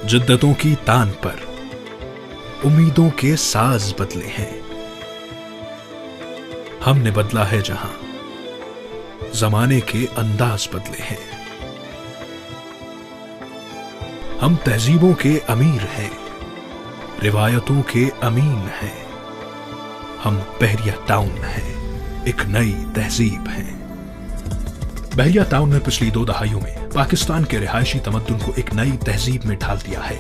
जिद्दतों की तान पर उम्मीदों के साज बदले हैं। हमने बदला है जहां, जमाने के अंदाज बदले हैं। हम तहजीबों के अमीर हैं, रिवायतों के अमीन हैं। हम बहरिया टाउन हैं, एक नई तहजीब है। बहरिया टाउन ने पिछली 2 दहाइयों में पाकिस्तान के रिहायशी तमद्दुन को एक नई तहजीब में ढाल दिया है।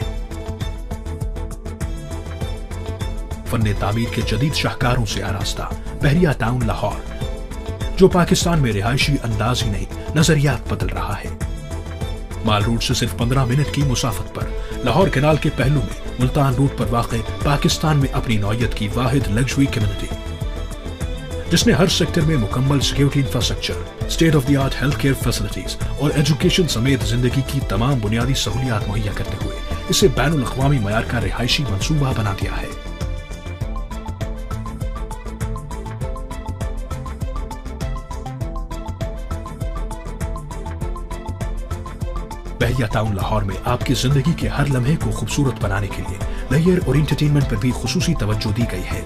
फन्ने तामीर के जदीद शाहकारों से आरास्ता बहरिया टाउन लाहौर, जो पाकिस्तान में रिहायशी अंदाज ही नहीं नजरियात बदल रहा है। माल रोड से सिर्फ 15 मिनट की मुसाफत पर लाहौर कैनाल के पहलू में मुल्तान रोड पर वाक़ पाकिस्तान में अपनी नौयत की वाहिद लग्जरी कम्युनिटी, जिसने हर सेक्टर में मुकम्मल security infrastructure, state of the art health care facilities और एजुकेशन समेत जिंदगी की तमाम बुनियादी सहूलियात मुहैया करते हुए इसे बैनुल अक़वामी मयार का रिहायशी मंसूबा बना दिया है। बहरिया टाउन लाहौर में आपकी जिंदगी के हर लम्हे को खूबसूरत बनाने के लिए लेयर और एंटरटेनमेंट पर भी खुसूसी तवज्जो दी गई है।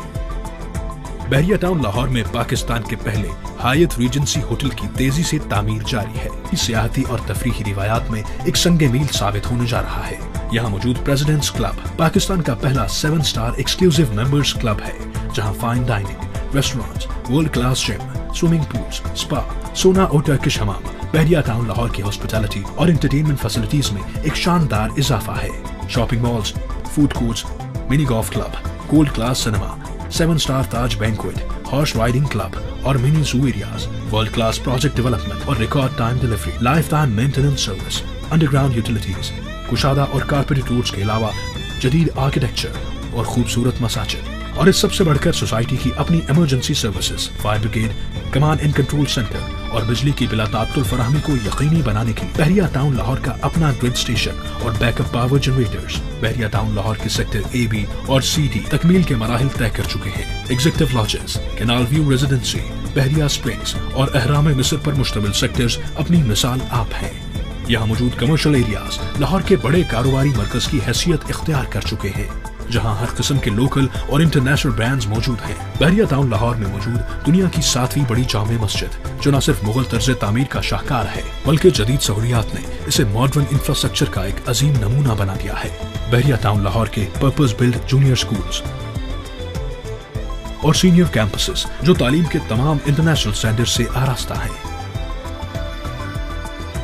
बहरिया टाउन लाहौर में पाकिस्तान के पहले हायत रीजेंसी होटल की तेजी से तामीर जारी है। इस सियाहती और तफरीही रिवायात में एक संगे मील साबित होने जा रहा है। यहाँ मौजूद प्रेसिडेंट्स क्लब पाकिस्तान का पहला 7 स्टार एक्सक्लूसिव मेंबर्स क्लब है, जहाँ fine dining, restaurants, world class gym, swimming pools, spa, सोना और टर्किश हमाम, बहरिया टाउन लाहौर की हॉस्पिटैलिटी और एंटरटेनमेंट फैसिलिटीज में एक शानदार इजाफा है। Shopping malls, food courts, mini golf club, gold class cinema, 7 star Taj banquet, horse riding club और mini zoo areas, world class project development और record time delivery, life time maintenance service, underground utilities, कुशादा और carpeted roads के अलावा जदीद architecture और खूबसूरत मसाजिद, और इस सबसे बढ़कर सोसाइटी की अपनी emergency services, fire brigade, command and control centre और बिजली की बिला तात्तुल फराहमी को यकीनी बनाने के लिए बहरिया टाउन लाहौर का अपना ग्रिड स्टेशन और बैकअप पावर जनरेटर्स। बहरिया टाउन लाहौर के सेक्टर ए, बी और सी, डी तकमील के मराहिल तय कर चुके हैं। Executive lodges, canal view residency, Bahria springs और अहराम मिस्र पर मुश्तमिल सेक्टर्स अपनी मिसाल आप हैं। यहाँ मौजूद कमर्शियल एरियाज लाहौर के बड़े कारोबारी मरकज की हैसियत इख्तियार कर चुके हैं, जहां हर किस्म के लोकल और इंटरनेशनल ब्रांड्स मौजूद हैं। बहरिया टाउन लाहौर में मौजूद दुनिया की 7वीं बड़ी जामे मस्जिद, जो न सिर्फ मुगल तर्ज तामीर का शाहकार है, बल्कि जदीद सहूलियात ने इसे मॉडर्न इंफ्रास्ट्रक्चर का एक अजीम नमूना बना दिया है। बहरिया टाउन लाहौर के पर्पस बिल्ड जूनियर स्कूल्स और सीनियर कैंपसेस, जो तालीम के तमाम इंटरनेशनल स्टैंडर्ड से आरास्ता हैं।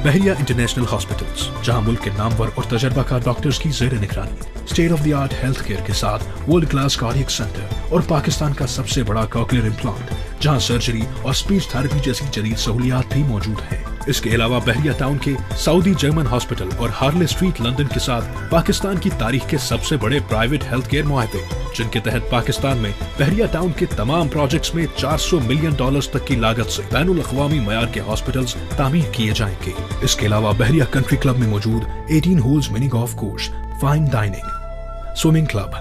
बहरिया इंटरनेशनल हॉस्पिटल्स, जहां मुल्क के नामवर और तजर्बाकार डॉक्टर्स की ज़ेर निगरानी state of the art health care के साथ वर्ल्ड क्लास कार्डियक सेंटर और पाकिस्तान का सबसे बड़ा कॉक्लियर इम्प्लांट, जहां सर्जरी और स्पीच थेरेपी जैसी जदीद सहूलियात भी मौजूद हैं। इसके अलावा बहरिया टाउन के सऊदी जर्मन हॉस्पिटल और हार्ले स्ट्रीट लंदन के साथ पाकिस्तान की तारीख के सबसे बड़े प्राइवेट हेल्थ केयर मुआहदे, जिनके तहत पाकिस्तान में बहरिया टाउन के तमाम प्रोजेक्ट्स में $400 मिलियन तक की लागत से बैनुल अक़वामी मयार के हॉस्पिटल्स तामीर किए जाएंगे। इसके अलावा बहरिया कंट्री क्लब में मौजूद 18 holes mini golf course, fine dining, swimming club,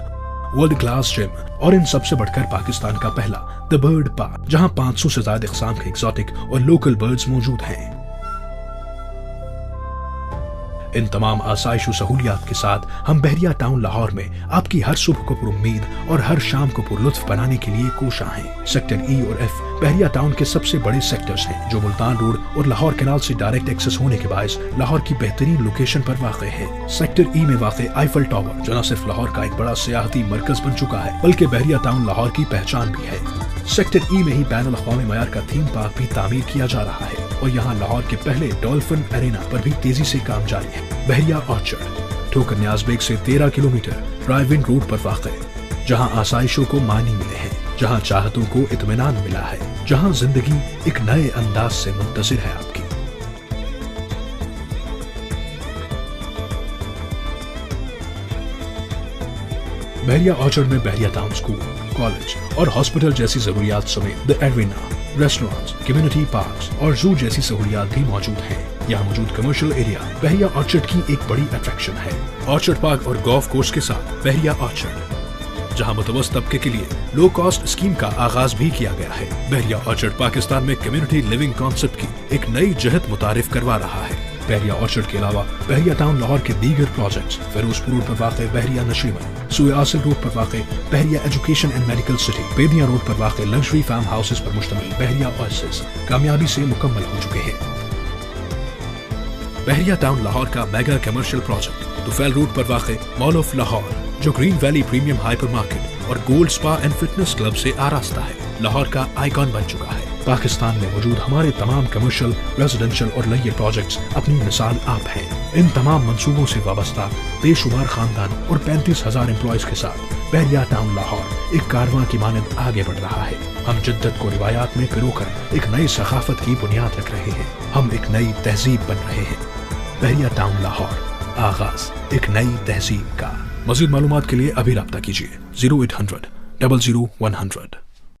world class gym और इन सबसे बढ़कर पाकिस्तान का पहला द बर्ड पार्क, जहां 500 से ज्यादा इक़साम के एक्सोटिक और लोकल बर्ड्स मौजूद हैं। इन तमाम आसाइश और सहूलियात के साथ हम बहरिया टाउन लाहौर में आपकी हर सुबह को पुरुम्मीद और हर शाम को पुरलुत्फ बनाने के लिए कोशा हैं। सेक्टर ई और एफ बहरिया टाउन के सबसे बड़े सेक्टर्स हैं, जो मुल्तान रोड और लाहौर कैनाल से डायरेक्ट एक्सेस होने के बायस लाहौर की बेहतरीन लोकेशन पर वाक़ है। सेक्टर ई में वाक़ आईफल टावर, जो न सिर्फ लाहौर का एक बड़ा सियाहती मरकज बन चुका है, बल्कि बहरिया टाउन लाहौर की पहचान भी है। सेक्टर ई में ही बैनुल अक़वामी मयार का थीम पार्क भी तामीर किया जा रहा है और यहाँ लाहौर के पहले डॉल्फिन एरेना पर भी तेजी से काम जारी है। बहरिया ऑर्चर्ड ठोकर न्याज बेग से 13 किलोमीटर ड्राइव इन रोड पर वाक़ है, जहाँ आसाइशों को मानी मिले हैं, जहाँ चाहतों को इत्मीनान मिला है, जहाँ जिंदगी एक नए अंदाज से मुंतज़िर है आपकी। बहरिया ऑर्चर्ड में बहरिया टाउन स्कूल, कॉलेज और हॉस्पिटल जैसी जरूरियात समेत the arena, restaurants, community parks और जू जैसी सहूलियात भी मौजूद हैं। यहाँ मौजूद कमर्शियल एरिया बहरिया ऑर्चर्ड की एक बड़ी अट्रैक्शन है। ऑर्चर्ड पार्क और गोल्फ कोर्स के साथ बहरिया ऑर्चर्ड, जहाँ मुतवस्सित तबके के लिए लो कॉस्ट स्कीम का आगाज भी किया गया है। बहरिया ऑर्चर्ड पाकिस्तान में कम्युनिटी लिविंग कॉन्सेप्ट की एक नई जहत मुतारिफ करवा रहा है। बहरिया ऑर्चर्ड के अलावा बहरिया टाउन लाहौर के दीगर प्रोजेक्ट्स फिरोजपुर रोड पर वाक़ बहरिया नशीमन, सूए आसिल रोड पर वाक़ Bahria education and medical city, Bedian road पर वाक़ लग्जरी फार्म हाउसेस पर मुश्तमिल बहरिया ओएसिस कामयाबी से मुकम्मल हो चुके हैं। बहरिया टाउन लाहौर का mega commercial project Tufail road पर वाक़ मॉल ऑफ लाहौर, जो green valley premium hypermarket और gold spa and fitness club से आरास्ता है, लाहौर का आइकॉन बन चुका है। पाकिस्तान में मौजूद हमारे तमाम कमर्शियल, रेजिडेंशियल और लैयर प्रोजेक्ट्स अपनी मिसाल आप हैं। इन तमाम मंसूबों से वाबस्ता बेशुमार खानदान और 35,000 एम्प्लॉयज के साथ बहरिया टाउन लाहौर एक कारवां की मानद आगे बढ़ रहा है। हम जिद्दत को रिवायात में पिरोकर एक नई सकाफत की बुनियाद रख रहे हैं। हम एक नई तहजीब बन रहे हैं। बहरिया टाउन लाहौर, आगाज एक नई तहजीब का। मज़ीद मालूमात के लिए अभी राब्ता कीजिए 0800 00 100।